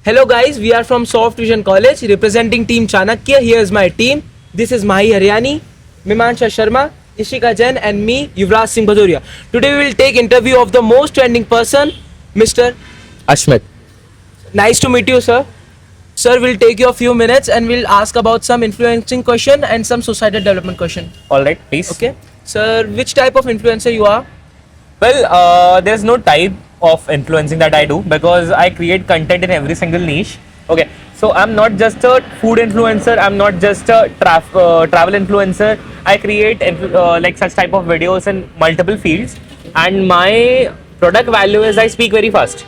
Hello guys, we are from Soft Vision College representing Team Chanakya. Here is my team. This is Mahi Haryani, Mimansha Sharma, Ishika Jain and me, Yuvraj Singh Bhadoria. Today we will take interview of the most trending person, Mr. Ashmit. Nice to meet you, sir. Sir, we'll take you a few minutes and we'll ask about some influencing question and some societal development question. All right, please. Okay. Sir, which type of influencer you are? Well, there's no type of influencing that I do because I create content in every single niche. Okay, so I'm not just a food influencer. I'm not just a travel influencer. I create like such type of videos in multiple fields, and my product value is I speak very fast.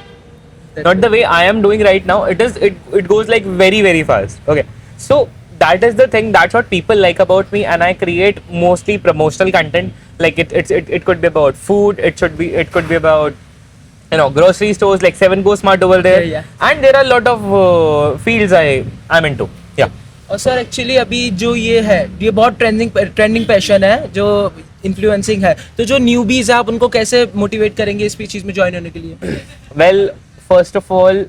Not the way I am doing right now. It goes like very fast. Okay, so that is the thing. That's what people like about me, and I create mostly promotional content. Like it could be about food. It could be about grocery stores like 7 Go Smart over there. Yeah. And there are a lot of fields I'm into. Yeah. और sir actually अभी जो ये बहुत trending passion है जो influencing है, तो जो न्यूबीज है आप उनको कैसे मोटिवेट करेंगे इस चीज में ज्वाइन होने के लिए? Well, first of all,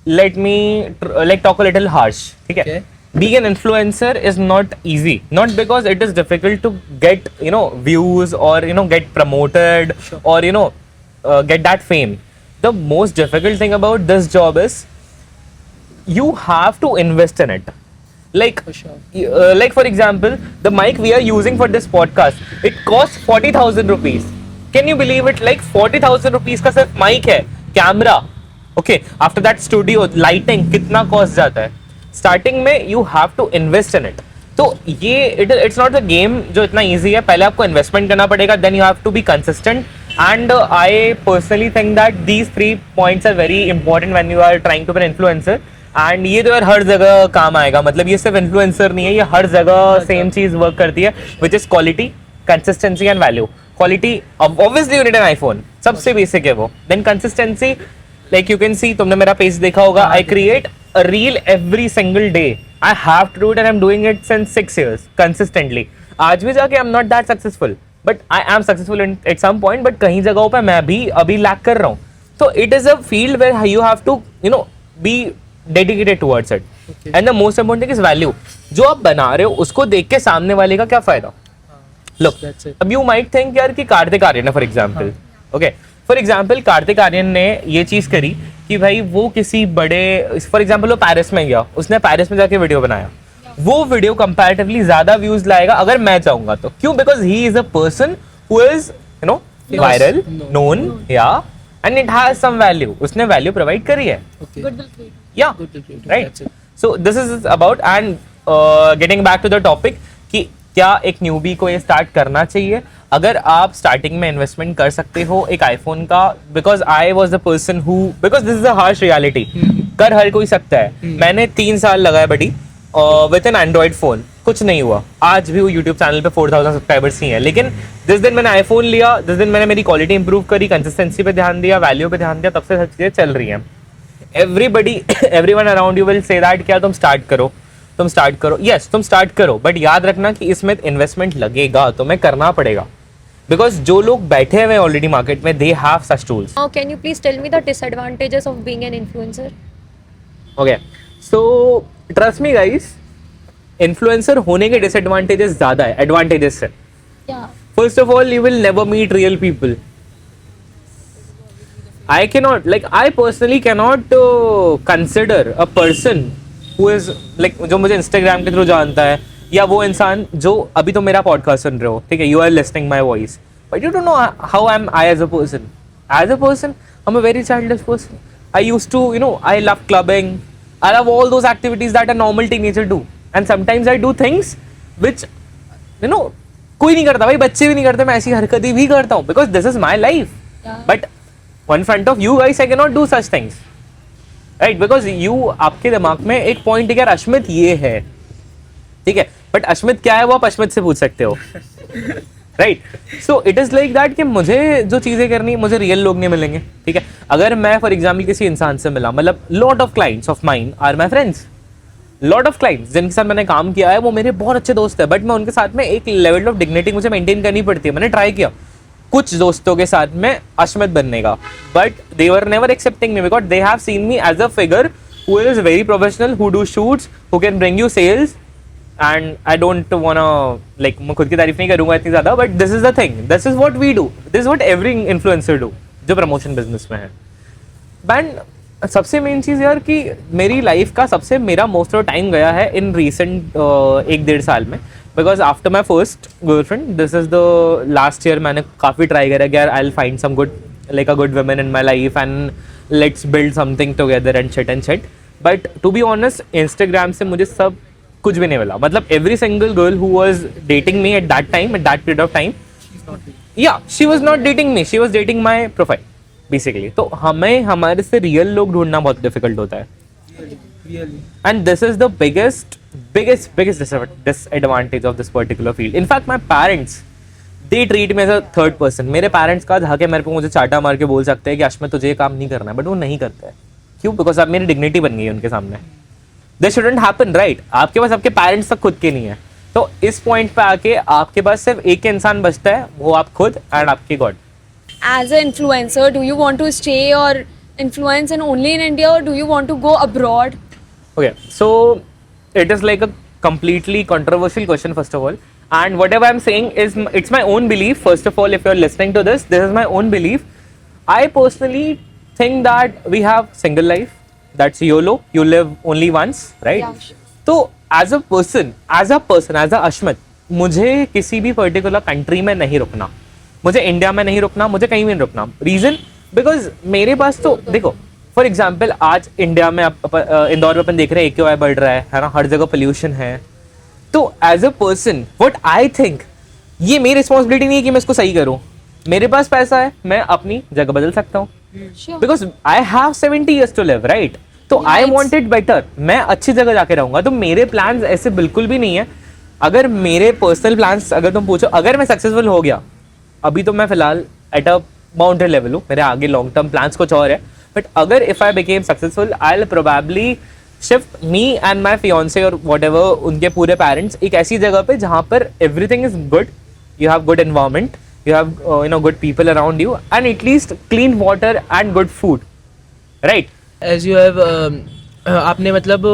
let me talk a little harsh. ठीक है? Okay. Being an influencer is not easy. Not because it is difficult to get views or get promoted. Sure. Or get that fame. The most difficult thing about this job is you have to invest in it. Like, For sure. like for example, the mic we are using for this podcast, it costs 40,000 rupees. Can you believe it? Like 40,000 rupees का सिर्फ mic है, camera. Okay, after that studio, lighting कितना cost जाता है? Starting में you have to invest in it. तो ये it's not a game जो इतना easy है. पहले आपको investment करना पड़ेगा. Then you have to be consistent. And I personally think that these 3 points are very important when you are trying to be an influencer. And ये तो यार हर जगह काम आएगा. मतलब ये सिर्फ influencer नहीं है, ये हर जगह same चीज work करती है, which is quality, consistency and value. Quality, obviously you need an iPhone. सबसे basic है वो. Then consistency, like you can see, तुमने मेरा page देखा होगा. I create a reel every single day. I have to do it and I'm doing it since 6 years consistently. आज भी जाके I'm not that successful, but I am successful at some point. But कहीं जगहों पे मैं भी अभी lack कर रहा हूँ. So it is a field where you have to be dedicated towards it. Okay. And the most important thing is value. जो आप बना रहे हो उसको देख के सामने वाले का क्या फायदा? Look, That's it. अब you might think यार कि कार्तिक आर्यन है for example. Okay, for example Kartik Aaryan ने ये चीज करी कि भाई वो किसी बड़े, फॉर एग्जाम्पल वो पेरिस में गया, उसने पेरिस में जाके वीडियो बनाया. वो वीडियो कंपैरेटिवली ज्यादा व्यूज लाएगा अगर मैं चाहूंगा तो. क्यों? Because he is a person who is viral, known, yeah and it has some value. उसने वैल्यू प्रोवाइड करी है. Okay. Yeah right. That's it. So this is about and getting back to the topic कि क्या एक newbie को ये start करना चाहिए. अगर आप स्टार्टिंग में इन्वेस्टमेंट कर सकते हो एक आईफोन का, because I was the person who, because this is a harsh reality. कर हर कोई सकता है. मैंने 3 साल लगाए बड़ी विद एन एंड्रॉइड फोन, कुछ नहीं हुआ. आज भी वो यूट्यूब चैनल पे 4000 सब्सक्राइबर्स ही हैं. लेकिन जिस दिन मैंने आईफोन लिया, जिस दिन मैंने मेरी क्वालिटी इंप्रूव करी, कंसिस्टेंसी पे ध्यान दिया, वैल्यू पे ध्यान दिया, तब से सब चीजें चल रही हैं. Everybody, everyone around you will say that क्या तुम स्टार्ट करो. यस, तुम स्टार्ट करो, बट याद रखना कि इसमें इन्वेस्टमेंट लगेगा, तुम्हें करना पड़ेगा. बिकॉज जो लोग बैठे हुए ऑलरेडी मार्केट में, they have such tools. Now, can you please tell me the disadvantages of being an influencer? Okay, so trust me guys, influencer होने के डिसएडवांटेजेस ज्यादा है एडवांटेजेस से. Yeah. First of all, you will never meet real people. I personally cannot consider a person who is like, जो मुझे Instagram के through जानता है, या वो इंसान जो अभी तो मेरा पॉडकास्ट सुन रहे हो, ठीक है, you are listening my voice, but you don't know how am I as a person. As a person, I'm a very childish person. I used to, I love clubbing. I love all those activities that a normal teenager do. And sometimes I do things which, कोई नहीं करता भाई, बच्चे भी नहीं करते. मैं ऐसी हरकतें भी करता हूँ because this is my life. Yeah. But in front of you guys, I cannot do such things. Right? Because you, आपके दिमाग में एक पॉइंट है यार, अश्मित ये है, ठीक है, बट अश्मित क्या है वो आप अश्मित से पूछ सकते हो. Right. So it is like that कि मुझे जो चीजें करनी, मुझे रियल लोग नहीं मिलेंगे. ठीक है, अगर मैं फॉर एग्जाम्पल किसी इंसान से मिला, मतलब lot of clients of mine are my friends. Lot of clients जिनके साथ मैंने काम किया है वो मेरे बहुत अच्छे दोस्त है, बट मैं उनके साथ में एक लेवल ऑफ डिग्निटी मुझे मेंटेन करनी पड़ती है. मैंने ट्राई किया, कुछ दोस्तों के साथ में अश्मित बनने का, but they were never accepting me because they have seen me as a figure who is very professional, who do shoots, who can bring you sales. And I don't wanna like मैं खुद की तारीफ नहीं करूंगा इतनी ज्यादा, but this is the thing, this is what we do, this is what every influencer do जो promotion business में है. बैंड सबसे मेन चीज़ यार कि मेरी लाइफ का सबसे मेरा मोस्ट ऑफ टाइम गया है इन रिसेंट 1-1.5 साल में, because after my first girlfriend this is the last year मैंने काफ़ी ट्राई करा कि यार I will find some good like a good women in my life and let's build something together and shit. But to be honest Instagram से मुझे सब कुछ भी नहीं मिला. मतलब every single girl who was dating me at that time, at that period of time, या she was not dating me, she was dating my profile basically. तो हमें हमारे से रियल लोग ढूंढना बहुत डिफिकल्ट होता है. And this is the biggest disadvantage of this particular field. In fact my parents they treat me as a third person. मेरे पेरेंट्स का जाके मेरे को मुझे चाटा मार के बोल सकते हैं कि अश्मित तुझे ये काम नहीं करना है, बट वो नहीं करते हैं. क्यों? बिकॉज अब मेरी डिग्निटी बन गई है उनके सामने. This shouldn't happen, right? आपके पास आपके पेरेंट्स तक खुद के नहीं है. तो इस पॉइंट पे आके आपके पास सिर्फ एक इंसान बचता है, वो आप खुद एंड आपके God. As an influencer, do you want to stay or influence and only in India, or do you want to go abroad? Okay, so it is like a completely controversial question first of all, and whatever I'm saying is it's my own belief. First of all, if you're listening to this is my own belief. I personally think that we have single life, that's YOLO, you live only once, right? Yeah, sure. तो as a person, as a Ashmit, मुझे किसी भी particular country में नहीं रुकना, मुझे India में नहीं रुकना, मुझे कहीं भी नहीं रुकना. रीजन बिकॉज मेरे पास तो देखो फॉर एग्जाम्पल आज इंडिया में इंदौर में अपन देख रहे हैं AQI बढ़ रहा है ना, हर जगह पोल्यूशन है. तो as a person what I think, ये मेरी रिस्पॉन्सिबिलिटी नहीं है कि मैं इसको सही करूं. मेरे पास पैसा है, मैं अपनी जगह बदल सकता हूँ Sure. Because I have 70 years to live, right? तो आई वॉन्ट इट बेटर, मैं अच्छी जगह जाके रहूंगा. तो मेरे प्लान्स ऐसे बिल्कुल भी नहीं है. अगर मेरे पर्सनल प्लान्स अगर तुम पूछो, अगर मैं सक्सेसफुल हो गया, अभी तो मैं फिलहाल एट अ माउंटेन लेवल हूँ, मेरे आगे लॉन्ग टर्म प्लान्स कुछ और है. बट अगर if I became successful, I will probably shift me and my fiancee और वॉट एवर उनके पूरे पेरेंट्स एक ऐसी जगह पे जहाँ पर everything is good, you have good environment, you have good people around you, and at least clean water and good food, right? As you have आपने मतलब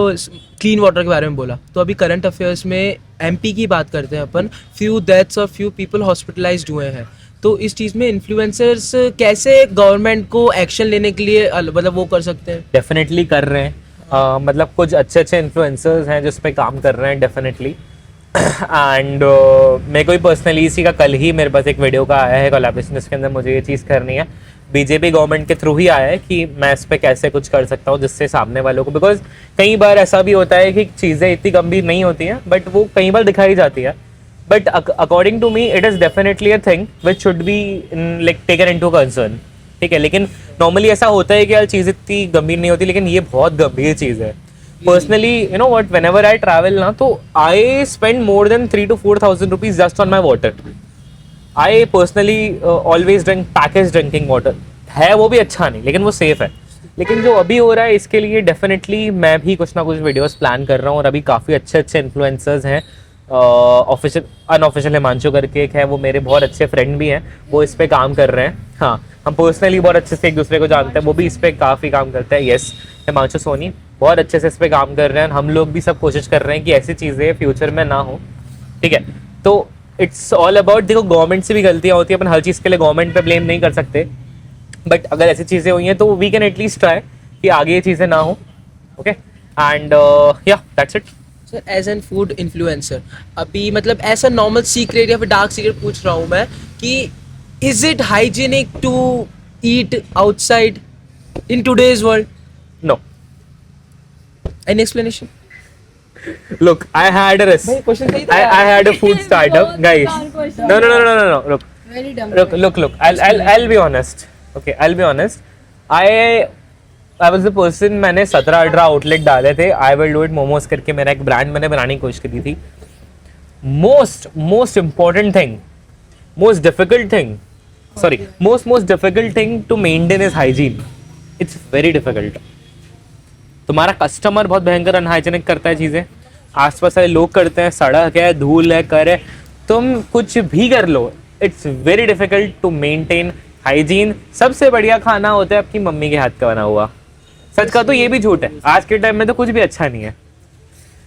क्लीन वाटर के बारे में बोला, तो अभी करंट अफेयर्स में MP की बात करते हैं अपन. फ्यू डेथ्स और फ्यू पीपल हॉस्पिटलाइज्ड हुए हैं. तो इस चीज़ में इन्फ्लुएंसर्स कैसे गवर्नमेंट को एक्शन लेने के लिए मतलब वो कर सकते हैं? डेफिनेटली कर रहे हैं. मतलब कुछ अच्छे इन्फ्लुएंसर्स हैं जिस पे काम कर रहे हैं डेफिनेटली. एंड मेरे को ही पर्सनली इसी का कल ही मेरे पास एक वीडियो का आया है कोलैबोरेशन, जिसके अंदर मुझे ये चीज़ करनी है. बीजेपी गवर्नमेंट के थ्रू ही आया है कि मैं इस पर कैसे कुछ कर सकता हूँ जिससे सामने वालों को, बिकॉज कई बार ऐसा भी होता है कि चीज़ें इतनी गंभीर नहीं होती हैं बट वो कई बार दिखाई जाती है. But according to me it is definitely a thing which should be like taken into concern. ठीक है, लेकिन नॉर्मली ऐसा होता है कि यार चीज़ इतनी गंभीर नहीं होती, लेकिन ये बहुत गंभीर चीज़ है. Personally, you know what, whenever I travel ना, तो I spend more than 3,000 to 4,000 rupees just on my water. I personally always drink packaged drinking water. है वो भी अच्छा नहीं, लेकिन वो सेफ है. लेकिन जो अभी हो रहा है इसके लिए डेफिनेटली मैं भी कुछ ना कुछ वीडियोस प्लान कर रहा हूँ. और अभी काफ़ी अच्छे इन्फ्लुएंसर्स हैं. ऑफिशियल अनऑफिशियल हिमांशु करके एक है, वो मेरे बहुत अच्छे फ्रेंड भी हैं, वो इस पे काम कर रहे हैं. हाँ, हम पर्सनली बहुत अच्छे से एक दूसरे को जानते हैं, वो भी इस पे काफ़ी काम करते हैं. यस, हिमांशु सोनी बहुत अच्छे से इस पे काम कर रहे हैं. हम लोग भी सब कोशिश कर रहे हैं कि ऐसी चीज़ें फ्यूचर में ना हो. ठीक है, तो इट्स ऑल अबाउट, देखो गवर्नमेंट से भी गलतियाँ होती हैं, अपन हर चीज़ के लिए गवर्नमेंट पे ब्लेम नहीं कर सकते. बट अगर ऐसी चीज़ें हुई हैं तो वी कैन एटलीस्ट ट्राई कि आगे ये चीज़ें ना हो. Okay, and yeah that's it. Sir as an food influencer, अभी मतलब ऐसा नॉर्मल सीक्रेट या फिर डार्क सीक्रेट पूछ रहा हूँ मैं कि is it hygienic to eat outside in today's world? No. Any explanation? Look, I had a I had a food startup, guys. No. Look, Very dumb. look. I'll be honest. Okay, I'll be honest. I was the person, मैंने 17-18 outlet डाले थे. I will do it momos करके मेरा एक brand मैंने बनाने की कोशिश करी थी. Most important thing, most difficult thing to maintain is hygiene. It's very difficult. तुम्हारा कस्टमर बहुत भयंकर अनहाइजेनिक करता है चीज़ें, आसपास वाले लोग करते हैं, सड़क है, धूल है, कर है, तुम कुछ भी कर लो, it's very difficult to maintain hygiene. सबसे बढ़िया खाना होता है आपकी मम्मी के हाथ का बना हुआ. सच का तो ये भी झूठ है, आज के टाइम में तो कुछ भी अच्छा नहीं है,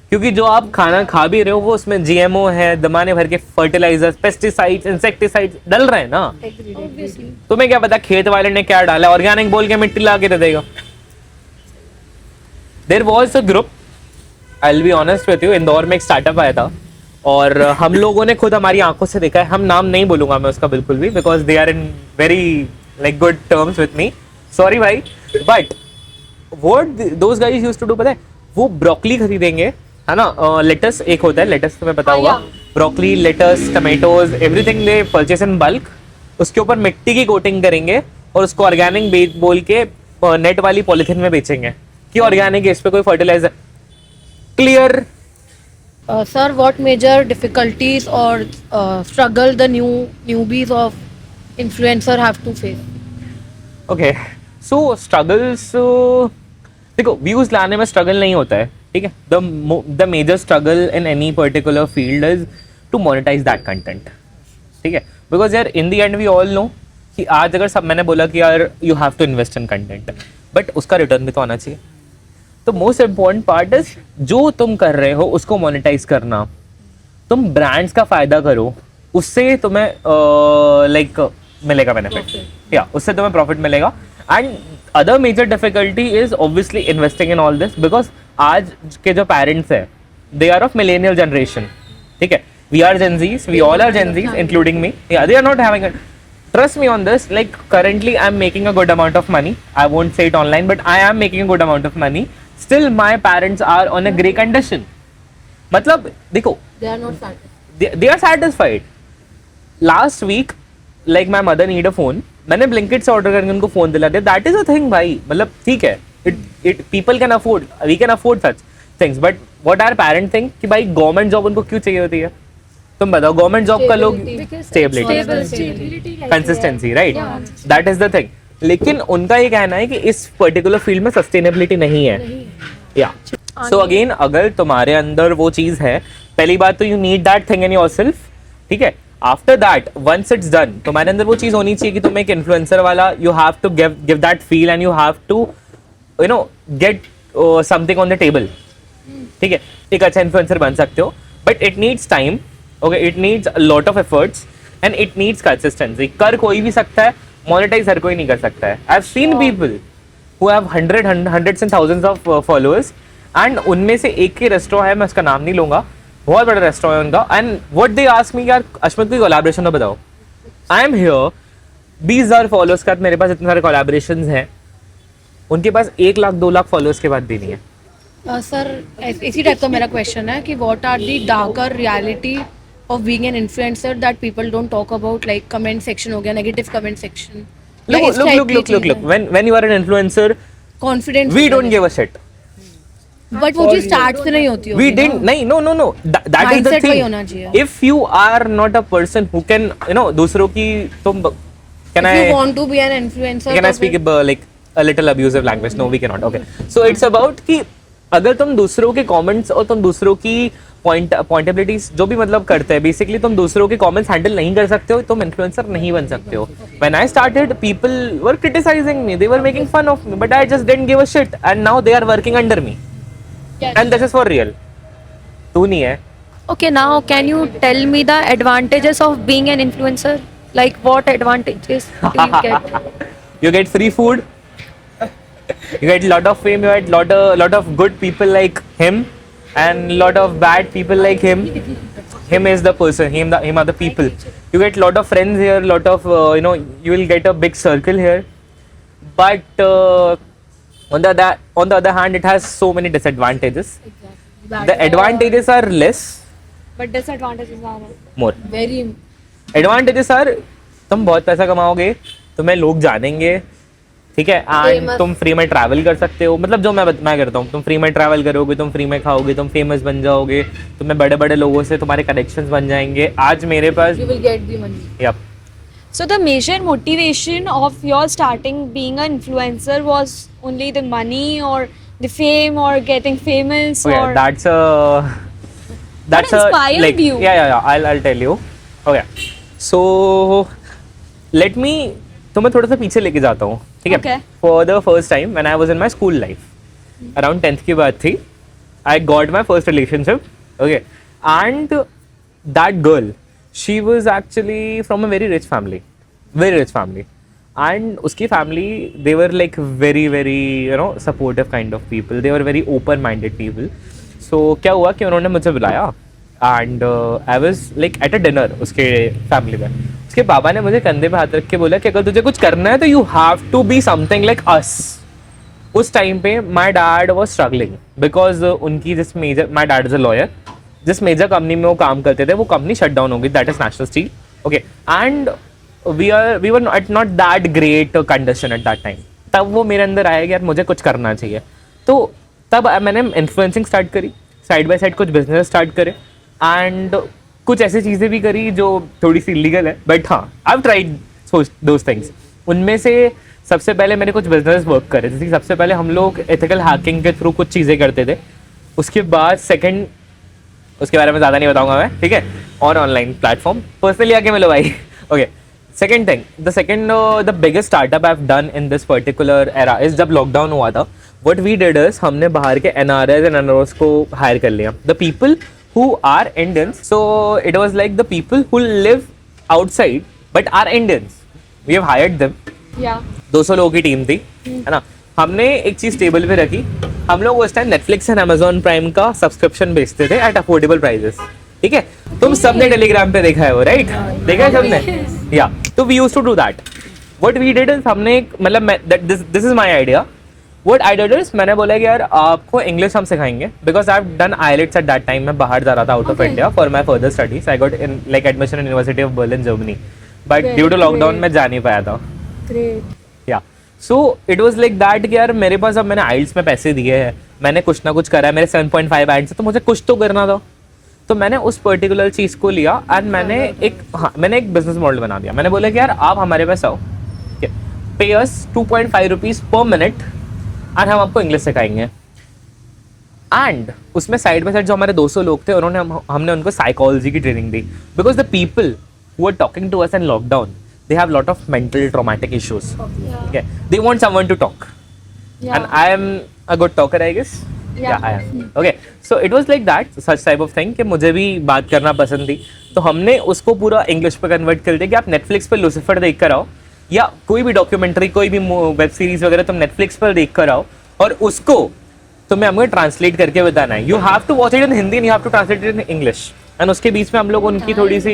क्योंकि जो आप खाना खा भी रहे हो वो उसमें जीएमओ है, दमाने भर के फर्टिलाइजर्स, पेस्टिसाइड्स, इंसेक्टिसाइड्स डल रहे हैं ना. तुम्हें क्या पता खेत वाले ने क्या डाला, ऑर्गेनिक बोल के मिट्टी ला के दे देगा. There was a group, I will be honest with you, Indore में एक स्टार्टअप आया था और हम लोगों ने खुद हमारी आंखों से देखा है. हम नाम नहीं बोलूंगा मैं उसका बिल्कुल भी, because they are in very like good terms with me, sorry भाई. But what those guys used to do पता है, वो ब्रोकली खरीदेंगे, है ना, लेटस एक होता है, लेटस तुम्हें पता होगा, broccoli, lettuce, tomatoes, everything they purchase in bulk. उसके ऊपर मिट्टी की कोटिंग करेंगे और उसको ऑर्गेनिक बोल के नेट वाली पॉलिथीन में बेचेंगे कि ऑर्गेनिक है, इस पे कोई fertilizer. Clear. Sir, what major difficulties or struggle the newbies of influencer have to face? Okay, so struggles, देखो व्यूज लाने में स्ट्रगल नहीं होता है, ठीक है. The major struggle in any particular field is to monetize that content, ठीक है. बिकॉज यार in the end we all know कि आज अगर सब मैंने बोला कि यार you have to invest in content, but उसका रिटर्न भी तो आना चाहिए. तो मोस्ट इम्पॉर्टेंट पार्ट इज जो तुम कर रहे हो उसको मोनेटाइज करना. तुम ब्रांड्स का फायदा करो, उससे तुम्हें लाइक मिलेगा बेनिफिट, या उससे तुम्हें प्रॉफिट मिलेगा. And other major difficulty is obviously investing in all this, because आज के जो पेरेंट्स है they are of millennial generation, ठीक है. We are Gen Zs, we all are Gen Zs including me. Yeah they are not having it. Trust me on this, like currently I'm making a good amount of money. I won't say it online, but I am making a good amount of money. Still my parents are on a grey condition. मतलब देखो, They are not satisfied. they are satisfied. Last week, like my mother need a phone. मैंने Blinkit से order करके उनको phone दिला दिया. That is a thing भाई, मतलब ठीक है. It people can afford, we can afford such things. But what our parents think कि भाई गवर्नमेंट जॉब उनको क्यों चाहिए होती है? तुम बताओ, गवर्नमेंट जॉब का लोग stability, consistency, right, that is the thing. लेकिन उनका ये कहना है कि इस पर्टिकुलर फील्ड में सस्टेनेबिलिटी नहीं है. या सो अगेन, अगर तुम्हारे अंदर वो चीज है, पहली बात तो you need that thing in yourself, ठीक है. After that once it's done, तुम्हारे अंदर वो चीज होनी चाहिए कि तुम एक इन्फ्लुएंसर वाला, you have to give that feel and you have to you know get something on the table, ठीक है. एक अच्छा इन्फ्लुएंसर बन सकते हो, but it needs time. Okay, it needs a lot of efforts and it needs consistency. कर कोई भी सकता है, monetize हर कोई नहीं कर सकता है. I've seen people who have hundreds and thousands of followers and उनमें से एक ही रेस्टोरेंट है, मैं उसका नाम नहीं लूंगा, बहुत बड़ा रेस्टोरेंट है उनका. And what they ask me, यार अश्मित कोई कोलैबोरेशन तो बताओ. I am here, 20,000 फॉलोअर्स का, मेरे पास इतने सारे कोलैबोरेशंस हैं, उनके पास 1 लाख 2 लाख फॉलोअर्स के बाद भी नहीं है. सर, इसी टाइप का मेरा क्वेश्चन है कि what are the darker reality of being an influencer that people don't talk about, like comment section हो गया, negative comment section. Look. When you are an influencer, confidence, we don't give a shit. But वो चीज start से नहीं होती. We didn't. नहीं, no. That is the Mindset वही thing. होना चाहिए. If you are not a person who can, दूसरों की तुम can If you I want to be an influencer, can I speak like a little abusive language? No, we cannot. Okay. So it's about कि अगर तुम दूसरों के comments और तुम दूसरों की पॉइंटेबिलिटीज जो भी मतलब करते हैं, बेसिकली तुम दूसरों के कमेंट्स हैंडल नहीं कर सकते हो, तुम इन्फ्लुएंसर नहीं बन सकते हो. When I started people were criticizing me, they were making fun of me, but I just didn't give a shit and now they are working under me and this is for real. तू नहीं है. Okay, now can you tell me the advantages of being an influencer? Like what advantages do you get? You get free food, you get lot of fame, you get lot of good people like him and lot of bad people like him. Him is the person, him are the people. You get lot of friends here, lot of you will get a big circle here, but on the other hand it has so many disadvantages. The advantages are less, But disadvantages are more. very advantages are, तुम बहुत पैसा कमाओगे, तुम्हें लोग जानेंगे, ठीक है, and तुम free में ट्रैवल कर सकते हो. मतलब जो मैं करता हूँ, तुम फ्री में ट्रैवल करोगे, तुम फ्री में खाओगे, तुम फेमस बन जाओगे, तुम्हें बड़े बड़े लोगों से तुम्हारे कनेक्शंस बन जाएंगे. आज मेरे पास you will get the money. yep. So the major motivation of your starting being an influencer was only the money or the fame or getting famous Okay, or that's What inspired like you? yeah. I'll tell you. Okay, so let me, तो मैं थोड़ा सा पीछे लेके जाता हूँ, ठीक है. Okay. For the first time when I was in my school life, around 10th की बात थी, I got my first relationship. Okay, and that girl, she was actually from a very rich family. And उसकी family, they were like very very you know supportive kind of people, they were very open minded people. So क्या हुआ कि उन्होंने मुझे बुलाया and I was like at a dinner उसके family में. उसके पापा ने मुझे कंधे पे हाथ रख के बोला कि अगर तुझे कुछ करना है तो you have to be something like us. उस टाइम पे my dad was struggling because उनकी जिस major, my dad is a lawyer, जिस मेजर कंपनी में वो काम करते थे वो कंपनी शट डाउन हो गई, that is national steel. Okay, and we were not that great condition at that time. तब वो मेरे अंदर आया कि यार मुझे कुछ करना चाहिए. तो तब मैंने इन्फ्लुएंसिंग स्टार्ट करी, साइड बाय साइड कुछ बिजनेस स्टार्ट करे, एंड कुछ ऐसी चीज़ें भी करी जो थोड़ी सी इलीगल है, बट हाँ I have tried those things. उनमें से सबसे पहले मैंने कुछ बिजनेस वर्क करे, जैसे सबसे पहले हम लोग एथिकल हैकिंग के थ्रू कुछ चीज़ें करते थे. उसके बाद सेकेंड, उसके बारे में ज़्यादा नहीं बताऊंगा मैं, ठीक है, और ऑनलाइन प्लेटफॉर्म पर्सनली आके मिलो भाई. Okay, second thing, the biggest startup I have done in this particular era is जब लॉकडाउन हुआ था, व्हाट वी डिड इज हमने बाहर के NRIs एंड NROs को हायर कर लिया, the people who are Indians. So it was like the people who live outside but are Indians, we have hired them. Yeah. 200 लोगों की टीम थी, है ना. हमने एक चीज टेबल पे रखी, हम लोग उस time Netflix and Amazon prime का सब्सक्रिप्शन बेचते थे एट अफोर्डेबल प्राइजेस, ठीक है. तुम सबने टेलीग्राम पे देखा है वो, राइट? देखा है सबने, या. तो we used to do that. What we did is हमने मतलब this is my idea. What I did is मैंने बोला कि यार आपको इंग्लिश हम सिखाएंगे, because I have done IELTS at that time. मैं बाहर जा रहा था out of India for my further studies. I got in like admission in university of Berlin Germany, but due to lockdown मैं जा नहीं पाया था. Great. या सो इट वाज लाइक दैट कि यार मेरे पास अब मैंने IELTS में पैसे दिए हैं, मैंने कुछ ना कुछ करा है, मेरे 7.5 IELTS है, तो मुझे कुछ तो करना था. तो मैंने उस पर्टिकुलर चीज़ को लिया एंड मैंने एक बिजनेस मॉडल बना दिया. मैंने बोला कि यार आप हमारे पास आओ, पे अस 2.5 रुपीज़ पर मिनट एंड हम आपको इंग्लिश सिखाएंगे. एंड उसमें साइड बाय साइड जो हमारे 200 लोग थे उन्होंने हमने उनको साइकोलॉजी की ट्रेनिंग दी, because the people who are talking to us in lockdown, they have lot of mental traumatic issues. Okay, they want someone to talk. Yeah. And I am a good talker, I guess. Yeah. I am. Okay, so it was like that, such type of thing कि मुझे भी बात करना पसंद थी, तो हमने उसको पूरा इंग्लिश पे कन्वर्ट कर दिया कि आप नेटफ्लिक्स पर लूसीफर देख कर आओ, या कोई भी डॉक्यूमेंट्री, कोई भी वेब सीरीज वगैरह तुम नेटफ्लिक्स पर देख कर आओ, और उसको तुम्हें हमको ट्रांसलेट करके बताना है. You have to watch it in Hindi and you have to translate it in English. And उसके बीच में हम लोग उनकी थोड़ी सी,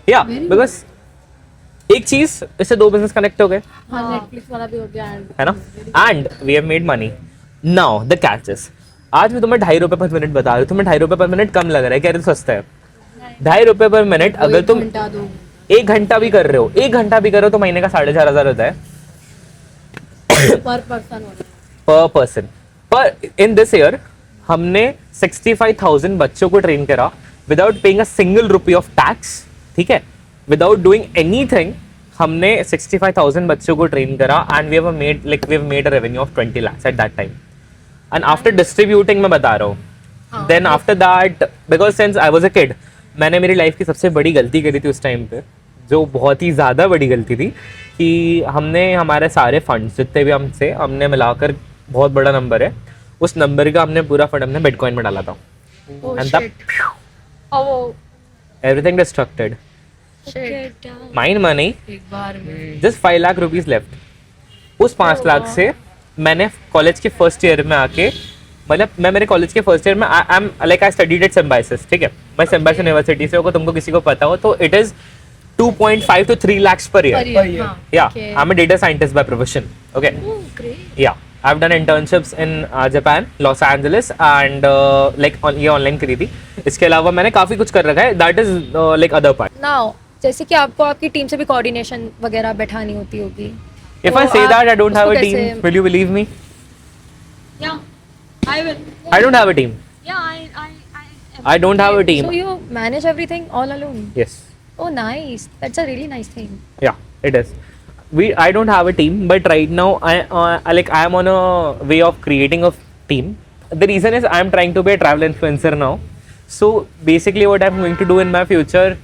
या बिकॉज एक चीज इससे दो बिजनेस कनेक्ट हो गए, हाँ, नेटफ्लिक्स वाला भी हो गया, है ना. And we have made money. Now the catch is, आज मैं तुम्हें 2.5 रुपए पर मिनट बता रहा हूँ, तुम्हें 2.5 रुपए पर मिनट कम लग रहा है, कह रहे तो सस्ता है. 2.5 रुपए पर मिनट अगर तुम 1 घंटा भी कर रहे हो, 1 घंटा भी कर रहे हो तो महीने का 4,500 होता है पर पर्सन हो रहा है. पर पर्सन. पर इन दिस ईयर हमने 65,000 बच्चों को ट्रेन करा without paying a single rupee of tax, ठीक है, विदाउट डूइंग एनीथिंग. हमने 65,000 बच्चों को ट्रेन करा and we have made a revenue of 20 lakhs at that time. And after distributing, मैं बता रहा हूँ, then after that, because since I was a kid, मैंने मेरी लाइफ की सबसे बड़ी गलती करी थी उस टाइम पे, जो बहुत ही ज़्यादा बड़ी गलती थी, कि हमने हमारे सारे फंड्स जितने भी हमने मिलाकर, बहुत बड़ा नंबर है, उस नंबर का हमने पूरा फंड हमने बिटकॉइन में डाला था. एंड तब एवरीथिंग डिस्ट्रक्टेड. माइन मनी, एक बार में जस्ट 5 लाख रुपीज लेफ्ट. उस 5 लाख से मैंने कॉलेज के फर्स्ट ईयर में आके, मतलब मैं मेरे कॉलेज के फर्स्ट ईयर में आई स्टडीड एट सिम्बायोसिस, ठीक है, मैं सिम्बायोसिस यूनिवर्सिटी से, तुमको किसी को पता हो तो it is 2.5 to 3 lakhs per year. Yeah, I'm a data scientist by profession. Okay. Oh, great. Yeah, I've done internships in Japan, Los Angeles, and like ये ऑनलाइन करी थी. इसके अलावा मैंने काफी कुछ कर रखा है. That is like other part. Now जैसे कि आपको आपकी टीम से भी कोऑर्डिनेशन वगैरह बैठानी होती होगी. If I say that I don't have a team, will you believe me? Yeah, I will. I don't have a team. Yeah, I don't have a team. So you manage everything all alone. Yes. Oh, nice. That's a really nice thing. Yeah, it is. I don't have a team, but right now I am on a way of creating a team. The reason is I am trying to be a travel influencer now. So basically, what I'm going to do in my future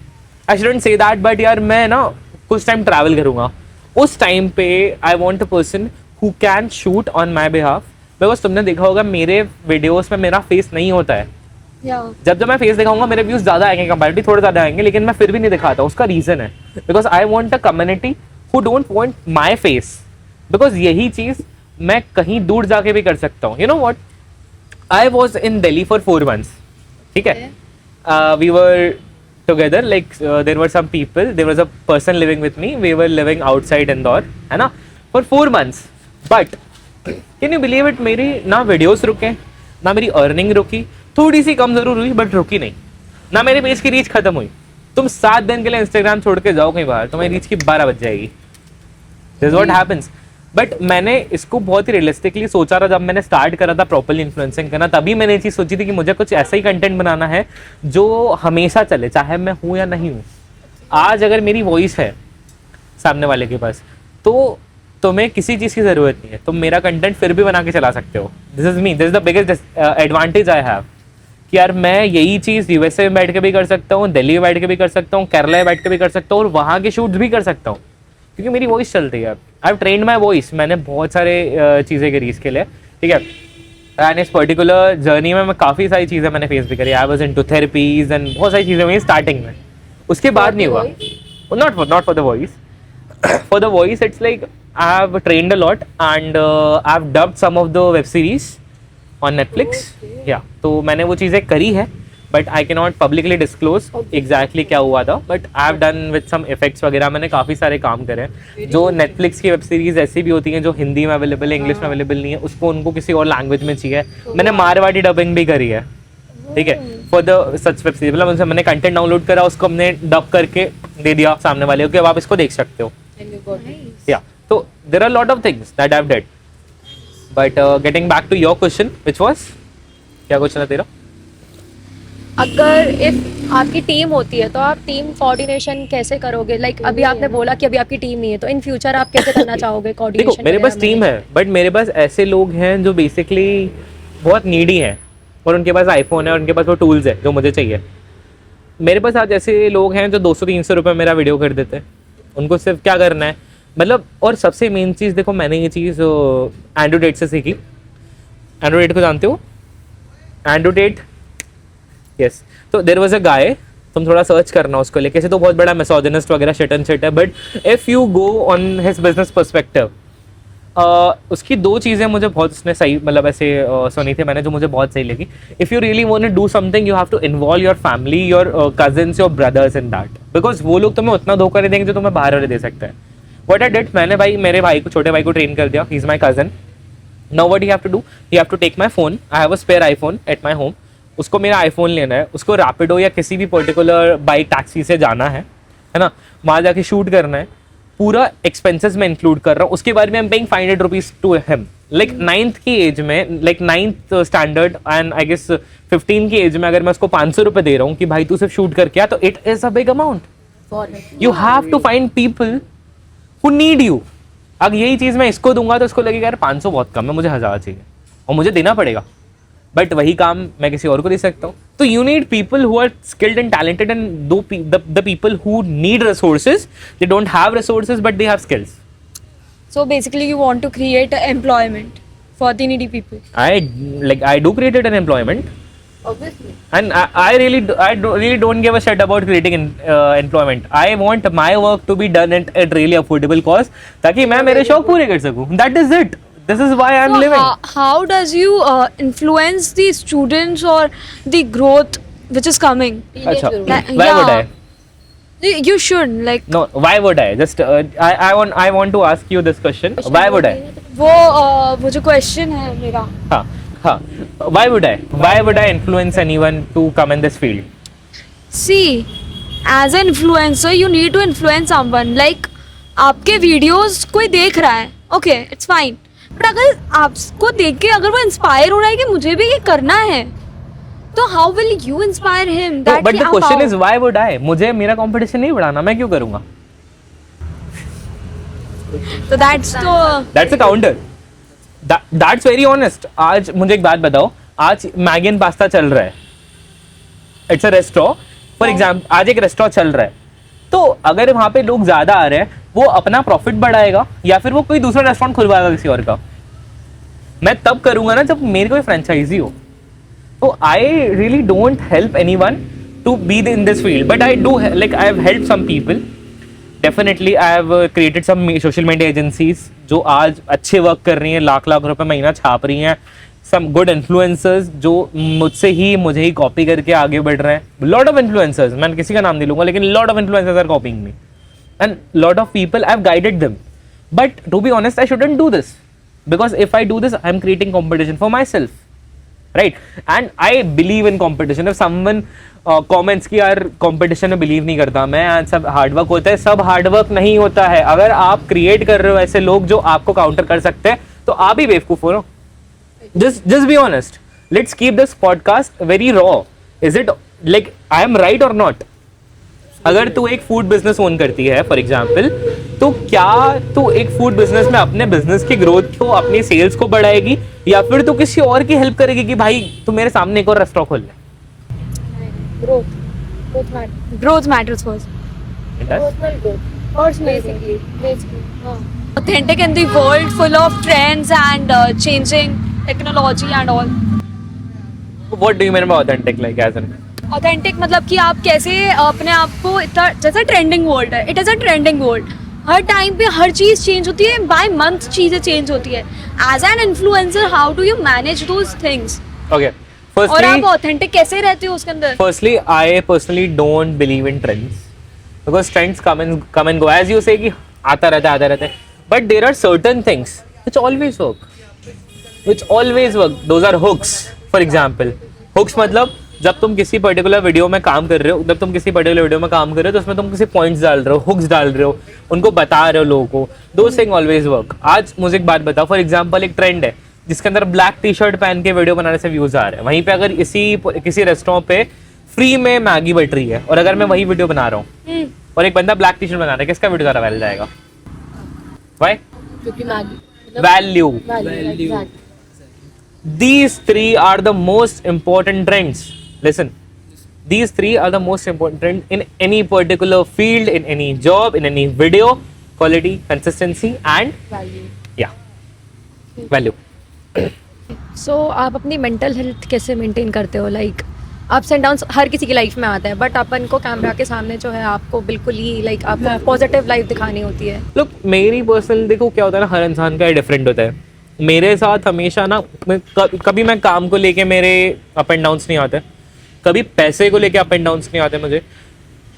I shouldn't say that, but यार मैं ना कुछ time travel करूंगा, उस time पे I want a person who can shoot on my behalf, because तुमने देखा होगा मेरे वीडियोस में मेरा फेस नहीं होता है। Yeah. जब मैं फेस दिखाऊंगा मेरे व्यूज ज्यादा आएंगे, कंपैरेटिवली थोड़े ज्यादा आएंगे, लेकिन मैं फिर भी नहीं दिखाता। उसका रीजन है because I want a community who don't want my face, because यही चीज मैं कहीं दूर जाके भी कर सकता हूँ। You know what, I was in Delhi for 4 months, ठीक है, we were together, like there were some people, there was a person living with me, we were living outside Indore, है ना, for 4 months। But can you believe it, मेरी ना videos रुके, ना मेरी earning रुकी, थोड़ी सी कम जरूर हुई बट रुकी नहीं, ना मेरे पेज की रीच खत्म हुई। तुम 7 दिन के लिए इंस्टाग्राम छोड़ के जाओ कहीं बाहर, तुम्हारी रीच की 12 बज जाएगी। This is what happens. But मैंने इसको बहुत ही रियलिस्टिकली सोचा था जब मैंने स्टार्ट करा था प्रॉपर्ली इन्फ्लुएंसिंग करना, तभी मैंने ये चीज सोची थी कि मुझे कुछ ऐसा ही कंटेंट बनाना है जो हमेशा चले, चाहे मैं हूं या नहीं हूं। आज अगर मेरी वॉइस है सामने वाले के पास, तो तुम्हें किसी चीज की जरूरत नहीं है, तुम मेरा कंटेंट फिर भी बना के चला सकते हो। This is me, this is the biggest advantage I have, कि यार मैं यही चीज यूएसए में बैठ के भी कर सकता हूँ, दिल्ली में बैठ के भी कर सकता हूँ, केरला में बैठ के भी कर सकता हूँ, और वहाँ के शूट्स भी कर सकता हूँ, क्योंकि मेरी वॉइस चलती है। I have trained my voice, मैंने बहुत सारे चीज़ें करी इसके लिए, ठीक है। एंड इस पर्टिकुलर जर्नी में मैं काफ़ी सारी चीज़ें मैंने फेस भी करी। I was into therapies and बहुत सारी चीज़ें हुई स्टार्टिंग में, उसके बाद नहीं हुआ। Not for the voice, for the voice it's like I have trained a lot and I have dubbed some of the web series on Netflix, या तो मैंने वो चीज़ें करी है, but I can not publicly disclose exactly क्या हुआ था, but I have done with some effects वगैरह, मैंने काफ़ी सारे काम करे हैं। जो नेटफ्लिक्स की वेब सीरीज ऐसी भी होती हैं जो हिंदी में अवेलेबल है, इंग्लिश में अवेलेबल नहीं है, उसको उनको किसी और लैंग्वेज में चाहिए, मैंने मारवाड़ी डबिंग भी करी है, ठीक है, for the such web series. मतलब उनसे मैंने कंटेंट डाउनलोड करा, उसको हमने डब करके दे दिया सामने वाले को कि अब आप इसको देख सकते हो, या तो there are lot of things that I have did. But getting back to your question which was, क्या क्वेश्चन है तेरा? अगर इफ आपकी टीम होती है तो आप टीम कोऑर्डिनेशन कैसे करोगे? लाइक अभी आपने बोला कि अभी आपकी टीम नहीं है, तो इन फ्यूचर आप कैसे करना चाहोगे कोऑर्डिनेशन? देखो मेरे पास टीम है, बट मेरे पास ऐसे लोग हैं जो बेसिकली बहुत नीडी हैं और उनके पास आईफोन है और उनके पास वो टूल्स है जो मुझे चाहिए। मेरे पास आज ऐसे लोग हैं जो 200-300 रुपये मेरा वीडियो कर देते हैं, उनको सिर्फ क्या करना है, मतलब। और सबसे मेन चीज़ देखो, मैंने ये चीज़ एंड्रू टेट से सीखी। एंड्रू टेट को जानते हो? Andrew Tate, yes. तो देयर वाज अ गाय, तुम थोड़ा सर्च करना उसको लेके, कैसे तो बहुत बड़ा मिसोजिनिस्ट वगैरह शिट एंड शिट है, but if you go on his business perspective, उसकी 2 चीज़ें मुझे बहुत उसने सही, मतलब ऐसे सुनी थी मैंने, जो मुझे बहुत सही लगी। If you really want to do something, you have to involve your family, your cousins, your brothers in that, because वो लोग तुम्हें उतना धोखा नहीं देंगे जो तुम्हें बाहर वाले दे सकते हैं। व्हाट आई डिड, मैंने मेरे भाई को, छोटे भाई को ट्रेन कर दिया, he is my cousin. Now what you have to do, you have to take my phone, I have a spare iPhone at my home, उसको मेरा आईफोन लेना है, उसको रैपिडो या किसी भी पर्टिकुलर बाइक टैक्सी से जाना है ना, वहाँ जाके शूट करना है, पूरा एक्सपेंसेस में इंक्लूड कर रहा हूँ। उसके बाद में I am paying 500 rupees to him, like 9th की एज में, like 9th standard and I guess 15 की एज में, अगर मैं उसको 500 रुपये दे रहा हूँ कि भाई तू सिर्फ शूट करके आ, तो it is a big amount. You have to find people who need you. अगर यही चीज़ मैं इसको दूंगा तो इसको लगेगा यार 500 बहुत कम है, मुझे 1000 चाहिए और मुझे देना पड़ेगा, बट वही काम मैं किसी और को दे सकता हूँ। तो you need people who are skilled and talented, and the people who need resources, they don't have resources but they have skills. So basically, you want to create employment for the needy people. I do create an employment, Obviously. and I really don't give a shit about creating employment. I want my work to be done at really affordable cost, ताकि मैं मेरे शौक पूरे कर सकूँ. That is it. This is why I'm So living. how does you influence the students or the growth which is coming? अच्छा, Like, why would yeah. I? You should like No, why would I? Just I want to ask you this question. Why would I? वो जो question है मेरा. हाँ. Why would I? Why would I influence anyone to come in this field? See, as an influencer, you need to influence someone. Like आपके videos कोई देख रहा है, okay, it's fine. But अगर आपको देख के अगर वो inspire हो रहा है कि मुझे भी ये करना है, तो how will you inspire him? No, That but कि the आप question आओ. is why would I? मुझे मेरा competition नहीं बढ़ाना, मैं क्यों करूँगा? तो that's तो That's a counter. That's very honest. आज मुझे एक बात बताओ, आज मैगी एंड पास्ता चल रहा है. It's a restaurant. For example, आज एक रेस्टोरेंट चल रहा है. तो अगर वहां पे लोग ज्यादा आ रहे हैं, वो अपना प्रॉफिट बढ़ाएगा या फिर वो कोई दूसरा रेस्टोरेंट खुलवाएगा किसी और का। मैं तब करूंगा ना जब मेरे कोई फ्रेंचाइजी हो। तो I really don't help anyone to be in this field, but I do like I have help some people. Definitely I have created some social media agencies जो आज अच्छे वर्क कर रही हैं, लाख लाख रुपए महीना छाप रही हैं। सम गुड इन्फ्लुएंसर्स जो मुझे ही कॉपी करके आगे बढ़ रहे हैं। लॉट ऑफ इन्फ्लुएंसर्स, मैं किसी का नाम नहीं लूंगा, लेकिन lot of influencers are copying me and lot of people I have guided them. But to be honest I shouldn't do this, because if I do this I am creating competition for myself, right? And I believe in competition. If someone comments कि यार competition में believe नहीं करता मैं, सब hard work होता है, सब hard work नहीं होता है। अगर आप create कर रहे हो ऐसे लोग जो आपको counter कर सकते हैं, तो आप ही बेवकूफ हो। Just be honest. Let's keep this podcast very raw. Is it like I am right or not? अगर तू एक फूड बिजनेस ओन करती है फॉर एग्जाम्पल, तो क्या तू एक फूड बिजनेस में अपने बिजनेस की ग्रोथ को, अपनी सेल्स को बढ़ाएगी, या फिर तू किसी और की हेल्प करेगी कि भाई तू मेरे सामने एक और रेस्टोरेंट खोल ले? Growth matters first. Authentic in the world full of trends and changing technology and all. What do you mean by authentic, like as in? Authentic मतलब कि आप कैसे अपने आप को इतना, जैसे ट्रेंडिंग वर्ल्ड है, it is a trending world, her time पे हर चीज़ चेंज होती है, बाय मंथ चीज़ें चेंज होती है। As an influencer how do you manage those things? Okay. और आप ऑथेंटिक कैसे रहते हो उसके अंदर? Firstly, I personally don't believe in trends because trends come and go. As you say कि आता रहता है, but there are certain things which always work. Those are hooks. For example, hooks मतलब जब तुम किसी पर्टिकुलर वीडियो में काम कर रहे हो, तो उसमें तुम किसी पॉइंट्स डाल रहे हो, हुक्स डाल रहे हो, उनको बता रहे हो लोगों को, दोस थिंग ऑलवेज वर्क। आज मुझे एक बात बताओ, फॉर एग्जांपल एक ट्रेंड है जिसके अंदर ब्लैक टी शर्ट पहन के वीडियो बनाने से व्यूज आ रहे हैं, वहीं पे अगर किसी रेस्टोरेंट पे फ्री में मैगी बट रही है और अगर मैं वही वीडियो बना रहा हूँ और एक बंदा ब्लैक टी शर्ट बना रहा है, किसका वीडियो ज़्यादा वायरल जाएगा? व्हाई? क्योंकि Maggi value. Value These three are the most important trends. Listen, these three are the most important trend in any particular field, in any job, in any video: quality, consistency, and value. सो आप अपनी mental health कैसे maintain करते हो? Like ups and downs हर किसी की life में आता है, बट अपन को कैमरा के सामने जो है आपको बिल्कुल ही लाइक आपको पॉजिटिव लाइफ दिखानी होती है। Look, मेरी पर्सनल देखो क्या होता है ना, हर इंसान का डिफरेंट होता है। मेरे साथ हमेशा ना कभी मैं काम को लेके मेरे अप एंड डाउन्स नहीं आते, कभी पैसे को लेके अप एंड डाउन्स नहीं आते मुझे।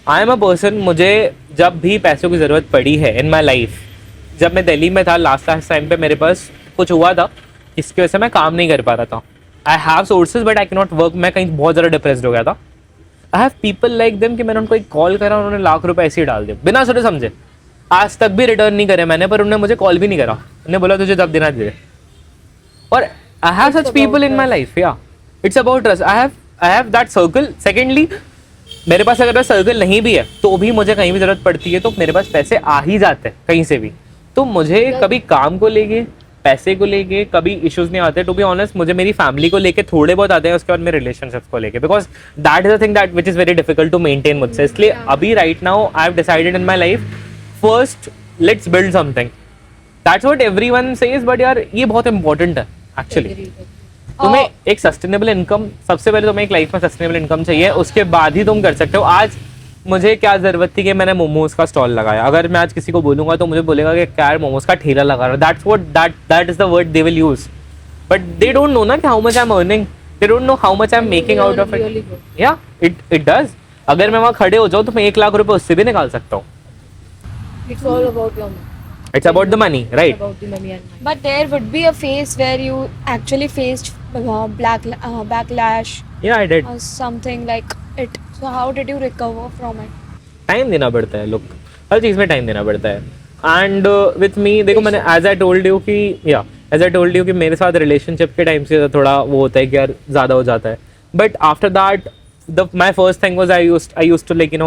आई एम अ पर्सन, मुझे जब भी पैसों की ज़रूरत पड़ी है इन माई लाइफ, जब मैं दिल्ली में था लास्ट टाइम पे मेरे पास कुछ हुआ था, इसकी वजह से मैं काम नहीं कर पा रहा था। I have sources but I can not work. मैं कहीं बहुत ज़्यादा डिप्रेस्ड हो गया था। I have people like them कि मैंने उनको एक कॉल करा, उन्होंने लाख रुपए ऐसे ही डाल दिए बिना सोचे समझे। आज तक भी रिटर्न नहीं करे मैंने, पर उन्होंने मुझे कॉल भी नहीं करा। उन्होंने बोला तुझे जब देना दे। और I have such people in my life. Yeah it's about trust. I have that circle. Secondly, मेरे पास अगर सर्कल नहीं भी है तो भी मुझे कहीं भी जरूरत पड़ती है तो मेरे पास पैसे आ ही जाते हैं कहीं से भी। तो मुझे कभी काम को लेके, पैसे को लेके कभी इश्यूज नहीं आते। टू बी ऑनेस्ट, मुझे मेरी फैमिली को लेके थोड़े बहुत आते हैं, उसके बाद मेरे रिलेशनशिप्स को लेके, because that is the thing that which is very difficult to maintain मुझसे। इसलिए अभी right now I have decided in my life, first let's build something. That's what everyone says, but यार ये बहुत इंपॉर्टेंट है actually. तुम्हें एक sustainable income, सबसे पहले तुम्हें एक लाइफ में सस्टेनेबल इनकम चाहिए, उसके बाद ही तुम कर सकते हो। आज मुझे क्या जरूरत थी कि मैंने मोमोज का स्टॉल लगाया, अगर मैं आज किसी को बोलूंगा तो मुझे बोलेगा कि क्या मोमोज का ठेला लगा रहा है। That is the word they will use, but they don't know ना कि how much I am earning, they don't know how much I am making out of it. या इट डज। अगर मैं वहाँ खड़े हो जाऊँ तो मैं 1 लाख रुपए उससे भी निकाल सकता हूँ। It's all about your money. It's about the money, right? About the money and money. But there would be a phase where you actually faced backlash Yeah, I did. or something like it. So how did you recover from it? Time देना पड़ता है। लोग हर चीज़ में time देना पड़ता है। And with me देखो, मैंने एज आई टोल्ड यू कि मेरे साथ रिलेशनशिप के टाइम से थोड़ा वो होता है कि यार ज़्यादा हो जाता है। But after that my first thing was I use to like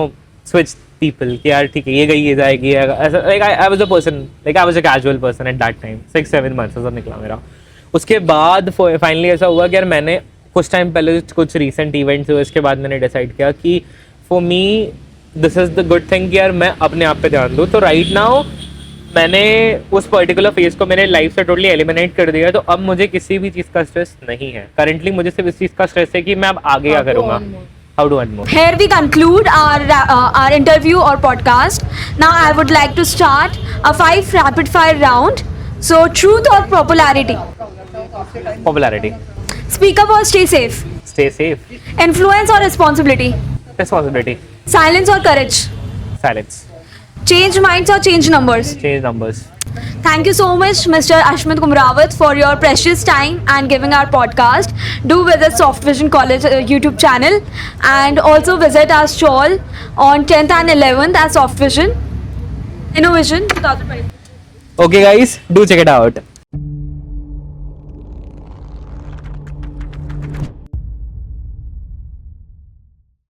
switch people कि यार ठीक है ये गई ये जाएगी ऐसा। Like I was a person, like I was a casual person at that time. 6-7 months ऐसा निकला मेरा। उसके बाद फाइनली ऐसा हुआ कि यार मैंने कुछ टाइम पहले कुछ रिसेंट इवेंट्स हुए, उसके बाद मैंने डिसाइड किया कि for me this is the good thing कि यार मैं अपने आप पे ध्यान दूँ. तो राइट नाउ मैंने उस पर्टिकुलर फेज को मेरे लाइफ से टोटली एलिमिनेट कर दिया. तो अब मुझे किसी भी चीज़ का स्ट्रेस नहीं है. करंटली मुझे सिर्फ इस चीज़ का स्ट्रेस है कि मैं अब आगे क्या करूँगा. How do earn more. Here we conclude our interview or podcast. Now I would like to start a 5 rapid fire round. So truth or popularity? Popularity. Speak up or stay safe? Stay safe. Influence or responsibility? Responsibility. Silence or courage? Silence. Change minds or change numbers? Change numbers. Thank you so much, Mr. Ashmit Kumrawat, for your precious time and giving our podcast. Do visit Soft Vision College YouTube channel and also visit our stall on 10th and 11th at Soft Vision Innovision 2020. Okay guys, do check it out.